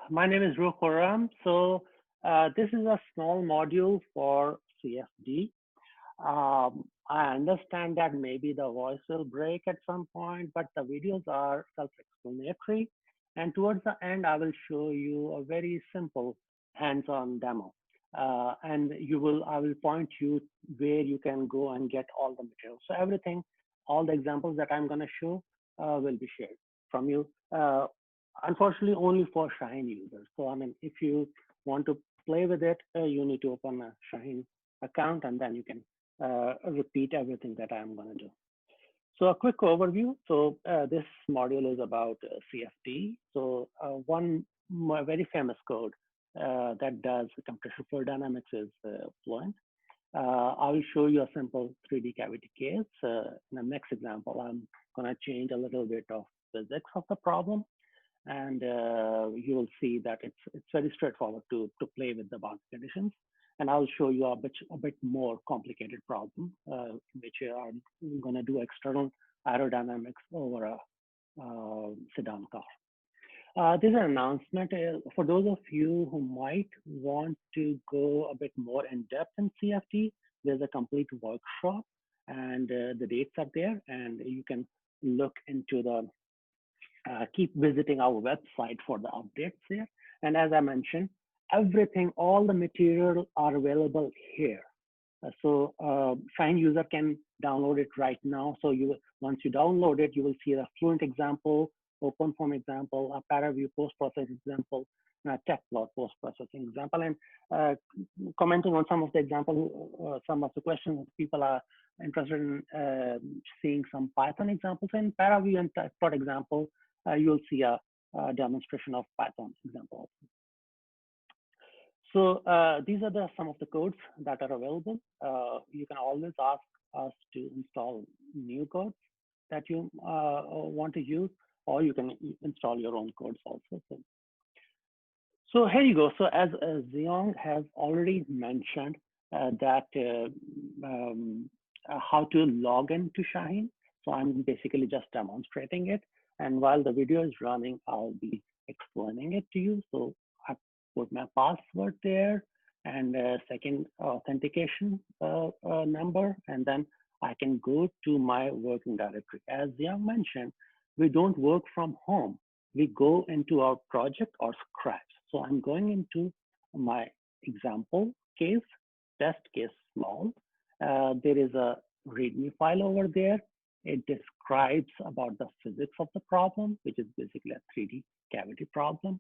My name is Rukoram. This is a small module for CFD. I understand that maybe the voice will break at some point, but the videos are self-explanatory. And towards the end, I will show you a very simple hands-on demo. I will point you where you can go and get all the material. So everything, all the examples that I'm going to show will be shared from you. Unfortunately, only for Shaheen users. So, I mean, if you want to play with it, you need to open a Shaheen account and then you can repeat everything that I'm going to do. So a quick overview. So this module is about CFD. So one very famous code that does computational fluid dynamics is Fluent. I will show you a simple 3D cavity case. In the next example, I'm going to change a little bit of physics of the problem. And you will see that it's very straightforward to play with the boundary conditions. And I'll show you a bit more complicated problem, which I'm going to do external aerodynamics over a sedan car. This is an announcement for those of you who might want to go a bit more in depth in CFD. There's a complete workshop, and the dates are there, and you can look into the keep visiting our website for the updates there. And as I mentioned, everything, all the material are available here. Shaheen user can download it right now. So once you download it, you will see a Fluent example, OpenFOAM example, a ParaView post-processing example, and a TechPlot post-processing example. And commenting on some of the examples, some of the questions people are interested in seeing some Python examples. In ParaView and TechPlot example, you'll see a demonstration of Python example. So these are some of the codes that are available. You can always ask us to install new codes that you want to use, or you can install your own codes also. So here you go. So as Xiong has already mentioned that how to log into Shaheen. So I'm basically just demonstrating it. And while the video is running, I'll be explaining it to you. So I put my password there and second authentication number, and then I can go to my working directory. As Xiong mentioned, we don't work from home. We go into our project or scratch. So I'm going into my example case, test case small. There is a README file over there. It describes about the physics of the problem, which is basically a 3D cavity problem.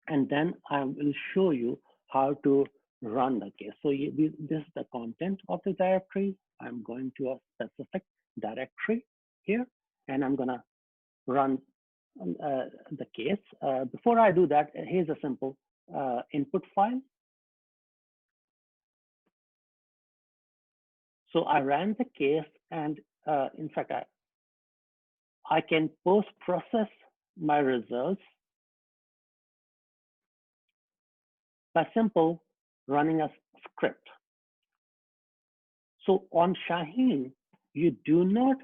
And then I will show you how to run the case. So this is the content of the directory. I'm going to a specific directory here, and I'm going to run the case. Before I do that, here's a simple input file. So I ran the case, and in fact, I can post-process my results by simple running a script. So on Shaheen, you do not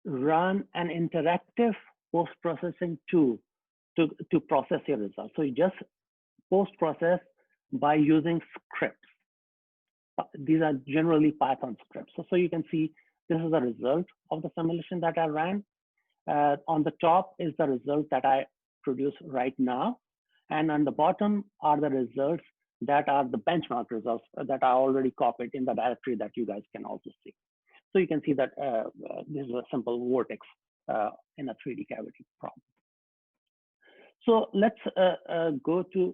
run an interactive post-processing tool to process your results. So you just post-process by using scripts. These are generally Python scripts. So you can see this is the result of the simulation that I ran. On the top is the result that I produce right now. And on the bottom are the results that are the benchmark results that I already copied in the directory that you guys can also see. So you can see that this is a simple vortex in a 3D cavity problem. So let's go to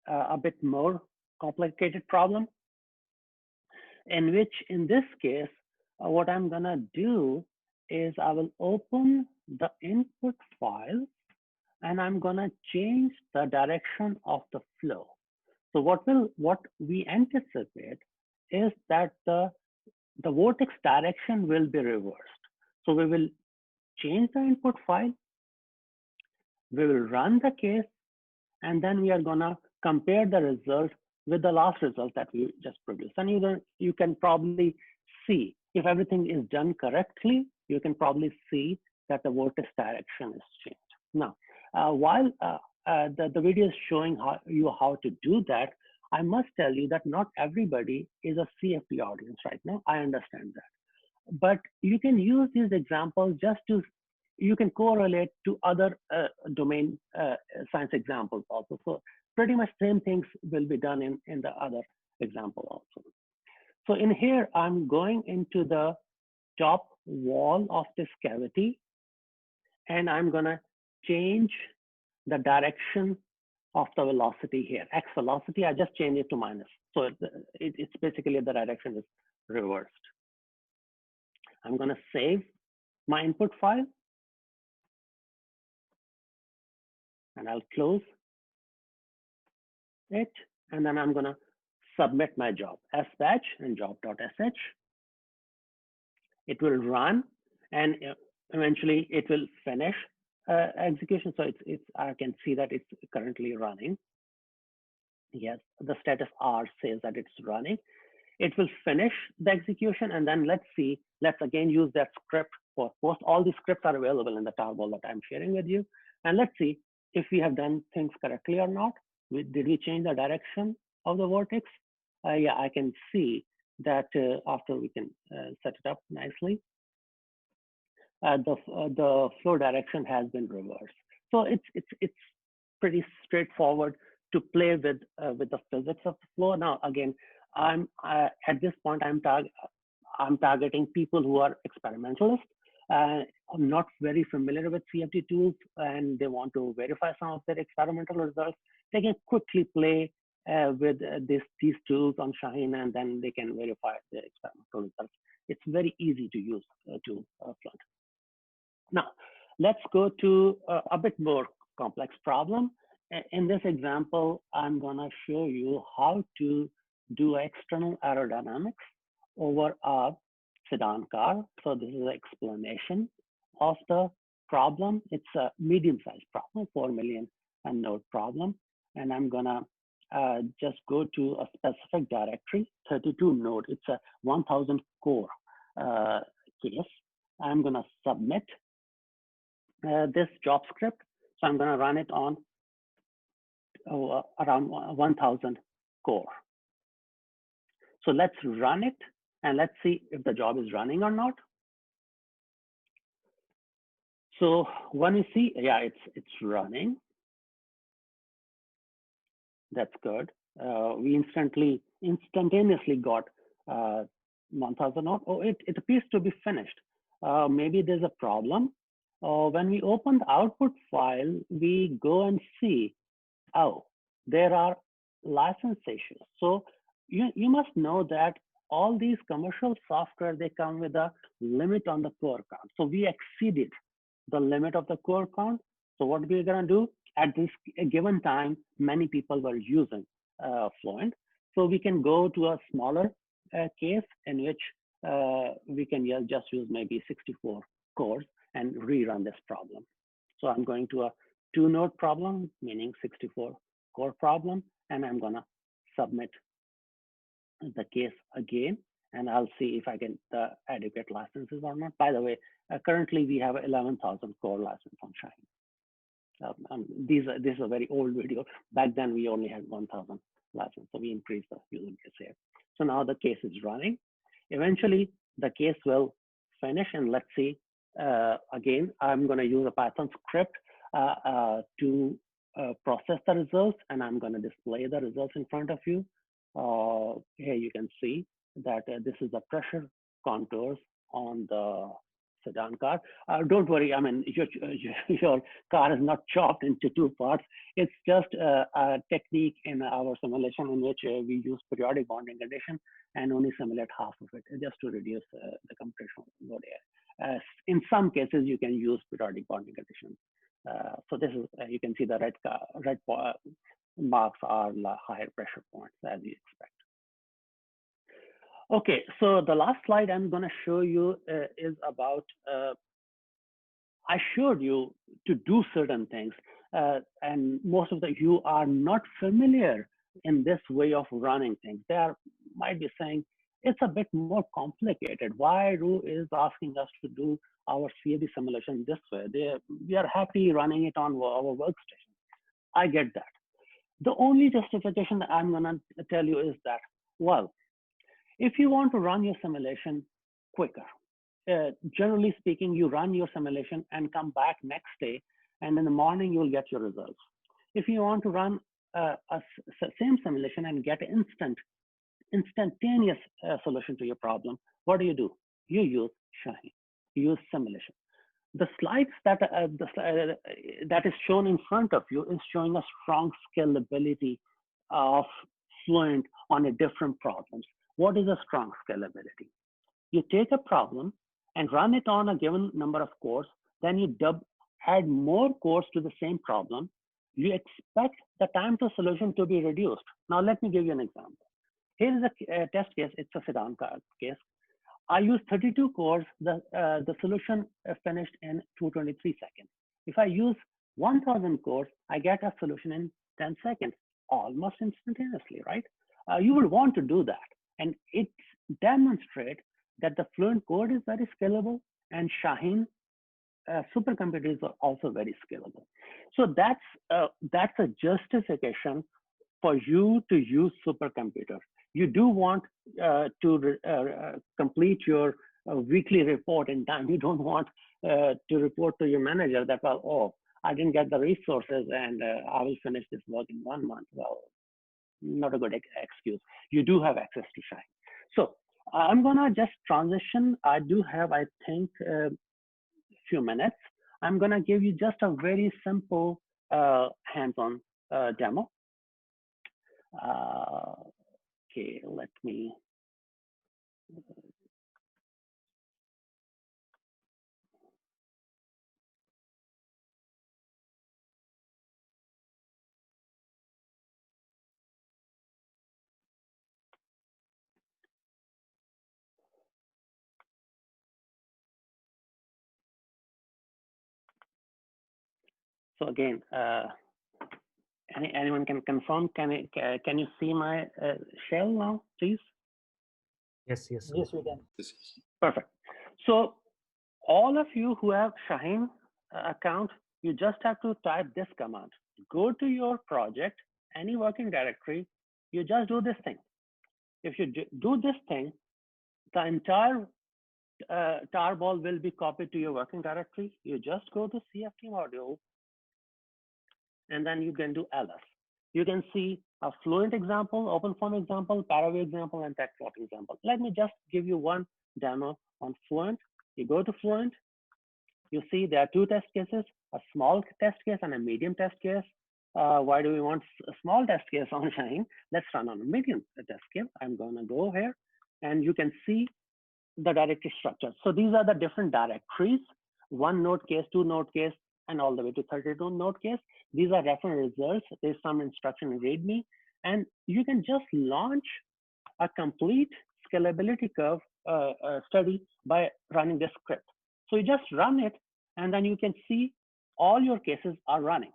a bit more complicated problem, in which in this case, what I'm gonna do is I will open the input file and I'm gonna change the direction of the flow. So what we anticipate is that the vortex direction will be reversed. So we will change the input file, we will run the case, and then we are gonna compare the result with the last result that we just produced. And you can probably see if everything is done correctly, you can probably see that the vortex direction is changed. Now, while the video is showing you how to do that, I must tell you that not everybody is a CFD audience right now. I understand that. But you can use these examples just to, you can correlate to other domain science examples also. So pretty much same things will be done in the other example also. So in here, I'm going into the top wall of this cavity, and I'm gonna change the direction of the velocity here. X velocity, I just change it to minus. So it's basically the direction is reversed. I'm gonna save my input file, and I'll close it, and then I'm gonna submit my job, sbatch and job.sh. It will run, and eventually it will finish execution. So I can see that it's currently running. Yes, the status R says that it's running. It will finish the execution, and then let's again use that script for post. All the scripts are available in the tarball that I'm sharing with you. And let's see if we have done things correctly or not. Did we change the direction of the vortex? Yeah, I can see that after we can set it up nicely, the flow direction has been reversed. So it's pretty straightforward to play with the physics of the flow. Now again, at this point I'm targeting people who are experimentalists. I'm not very familiar with CFD tools, and they want to verify some of their experimental results. They can quickly play with these tools on Shaheen, and then they can verify their experimental results. It's very easy to use to Flint. Now, let's go to a bit more complex problem. In this example, I'm gonna show you how to do external aerodynamics over a sedan car. So this is an explanation of the problem. It's a medium-sized problem, 4 million node problem. And I'm gonna just go to a specific directory, 32 node. It's a 1000 core case. I'm gonna submit this job script. So I'm gonna run it on around 1000 core. So let's run it, and let's see if the job is running or not. So when you see, yeah, it's running. That's good. We instantaneously got 1000 node. Oh, it appears to be finished. Maybe there's a problem. When we open the output file, we go and see, oh, there are license issues. So you must know that all these commercial software, they come with a limit on the core count. So we exceeded the limit of the core count. So what we're gonna do, at this given time, many people were using Fluent. So we can go to a smaller case in which we can just use maybe 64 cores and rerun this problem. So I'm going to a 2-node problem, meaning 64 core problem, and I'm gonna submit the case again, and I'll see if I get the adequate licenses or not. By the way, currently we have 11,000 core license on Shaheen. This is a very old video. Back then we only had 1,000 license, so we increased the user base here. So now the case is running. Eventually the case will finish, and let's see. Again, I'm going to use a Python script to process the results, and I'm going to display the results in front of you. Here you can see that this is the pressure contours on the sedan car. Don't worry, I mean, your car is not chopped into 2 parts. It's just a technique in our simulation in which we use periodic bonding condition and only simulate half of it, just to reduce the computational load here. In some cases, you can use periodic bonding conditions. So this is, you can see the red marks are higher pressure points, as you expect. Okay, so the last slide I'm going to show you is about, I showed you to do certain things, and most of you are not familiar in this way of running things. They might be saying, it's a bit more complicated. Why Ru is asking us to do our CFD simulation this way? We are happy running it on our workstation. I get that. The only justification that I'm gonna tell you is that, well, if you want to run your simulation quicker, generally speaking, you run your simulation and come back next day, and in the morning you'll get your results. If you want to run same simulation and get instantaneous solution to your problem, what do? You use Shaheen. You use simulation. The slides that is shown in front of you is showing a strong scalability of Fluent on a different problems. What is a strong scalability? You take a problem and run it on a given number of cores, then you add more cores to the same problem. You expect the time to solution to be reduced. Now let me give you an example. Here is a test case. It's a sedan car case. I used 32 cores. The solution finished in 223 seconds. If I use 1000 cores, I get a solution in 10 seconds, almost instantaneously, right? You would want to do that. And it demonstrates that the Fluent code is very scalable, and Shaheen supercomputer is also very scalable. So that's a justification for you to use supercomputer. You do want to complete your weekly report in time. You don't want to report to your manager that, well, oh, I didn't get the resources and I will finish this work in 1 month. Well, not a good excuse. You do have access to Shaheen. So I'm gonna just transition. I do have, I think, a few minutes. I'm gonna give you just a very simple hands-on demo. Okay, let me. So again, anyone can confirm? Can you see my shell now, please? Yes, we can. Perfect. So all of you who have Shaheen account, you just have to type this command. Go to your project, any working directory, you just do this thing. If you do this thing, the entire tarball will be copied to your working directory. You just go to CFD module, and then you can do ls. You can see a Fluent example, OpenFOAM example, Paravé example, and TechPlot example. Let me just give you one demo on Fluent. You go to Fluent, you see there are two test cases, a small test case and a medium test case. Why do we want a small test case on Shaheen? Let's run on a medium test case. I'm gonna go here, and you can see the directory structure. So these are the different directories, 1 node case, 2 node case, and all the way to 32 node case. These are reference results. There's some instruction in README, and you can just launch a complete scalability curve study by running this script. So you just run it, and then you can see all your cases are running.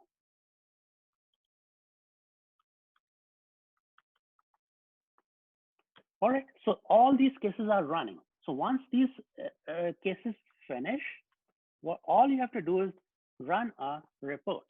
All right, so all these cases are running. So once these cases finish, what all you have to do is run a report.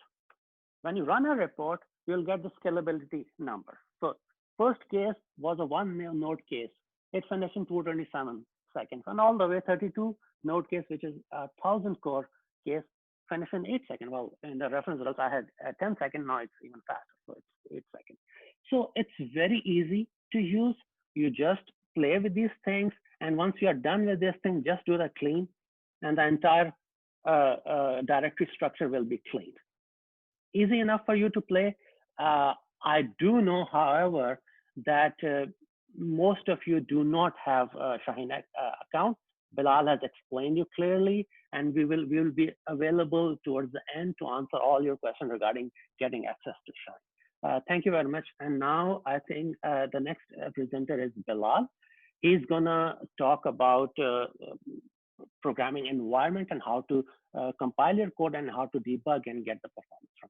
When you run a report, you'll get the scalability number. So first case was a 1 node case. It finished in 227 seconds, and all the way 32 node case, which is a 1000 core case, finished in 8 seconds. Well, in the reference results, I had 10 seconds. Now it's even faster, so it's 8 seconds. So it's very easy to use. You just play with these things, and once you are done with this thing, just do the clean, and the entire directory structure will be cleaned. Easy enough for you to play. I do know, however, that most of you do not have a Shaheen account. Bilal has explained you clearly, and we will be available towards the end to answer all your questions regarding getting access to Shaheen. Thank you very much. And now I think the next presenter is Bilal. He's gonna talk about programming environment and how to compile your code and how to debug and get the performance from